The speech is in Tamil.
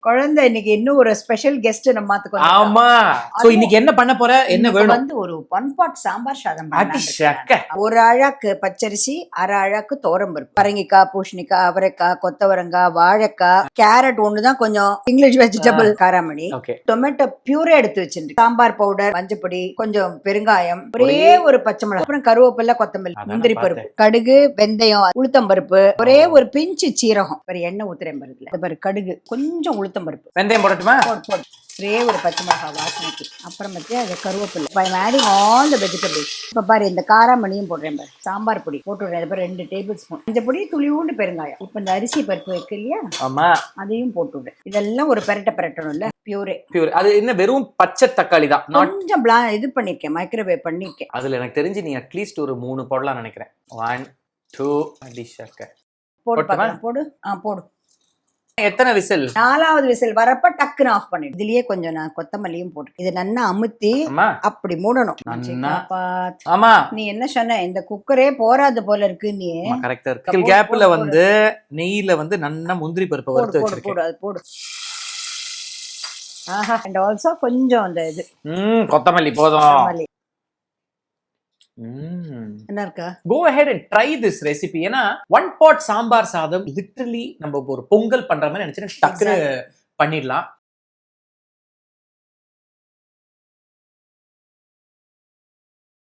குழந்தை இன்னைக்கு இன்னும் ஒரு ஸ்பெஷல் கெஸ்ட் நம்ம மாத்துக்கோ. ஆமா. சோ இன்னைக்கு என்ன பண்ண போற, என்ன வேணும்? வந்து ஒரு 1 pot சாம்பார் சாதம் அடி சக்க. ஒரு அழாக்கு பச்சரிசி, அரை அழாக்கு தோரம்பருப்பு, பரங்கிக்காய், பூசணிக்காய், அவரைக்காய், கொத்தவரங்காய், வாழைக்காய், கேரட் ஒண்ணுதான் கொஞ்சம் இங்கிலீஷ் வெஜிடபிள், காராமணி, ஓகே. டொமேட்டோ பியூரே எடுத்து வச்சிருக்கு, சாம்பார் பவுடர், மஞ்சப்பொடி, கொஞ்சம் பெருங்காயம், ஒரே ஒரு பச்சை மிளகாய், அப்புறம் கருவேப்பிலை, கொத்தமல்லி, முந்திரி பருப்பு, கடுகு, வெந்தயம், உளுத்தம் பருப்பு, ஒரே ஒரு பிஞ்சு சீரகம், ஒரு எண்ணெய் ஊத்துறேன் பாரு, கடுகு, கொஞ்சம் உளுத்தம் பருப்பு, வெந்தயம் போடட்டுமா? போடு. ஒரே ஒரு பச்சை மிளகாய் வாசனைக்கு, அப்புறம் பத்தி அது கருவேப்பிலை. I'm adding all the vegetables. இப்ப பாரு இந்த காராமணியும் போடுறேன் பாரு, சாம்பார் பொடி போட்டுடுறேன், அப்புறம் 2 டேபிள் ஸ்பூன் இந்த பொடி, துளியூண்டு பெருங்காயம், இப்ப இந்த அரிசி பருப்பு இருக்கு இல்லையா, ஆமா, அதையும் போட்டுவிடு. இதெல்லாம் ஒரு பெரட்டணும் இல்ல, பியூரே. அது என்ன வெறும் பச்சை தக்காளி தான், கொஞ்சம் இது பண்ணிருக்கேன், மைக்ரோவேவ் பண்ணிருக்கேன். அதுல எனக்கு தெரிஞ்சு நீ அட்லீஸ்ட் ஒரு 3 போடலாம் நினைக்கிறேன். 1 2 அடிஷக்க போடு பார்க்கலாம், போடு. போடு. எத்தனை விசில்? 4வது விசில் வரப்ப டக்குன்னு ஆஃப் பண்ணிடு. இதுலயே கொஞ்சம் நான் கொத்தமல்லியும் போட்டு இது நல்லா அமுத்தி அப்படி மூடணும். ஆமா, நீ என்ன சொன்ன, இந்த குக்கரே போராது போல இருக்கு. நீ கரெக்டா இருக்கு. கேப்ல வந்து நெய்யில வந்து நல்லா முந்திரி பருப்பு வறுத்து வச்சிருக்கேன், அது போடு. ஆஹா, அண்ட் ஆல்சோ கொஞ்சம் அந்த இது கொத்தமல்லி போதும். என்ன இருக்கா, go ahead and try this recipe. ஏன்னா 1 pot சாம்பார் சாதம் லிட்டரலி நம்ம ஒரு பொங்கல் பண்ற மாதிரி நினைச்சேன், டக்குன்னு பண்ணிடலாம்.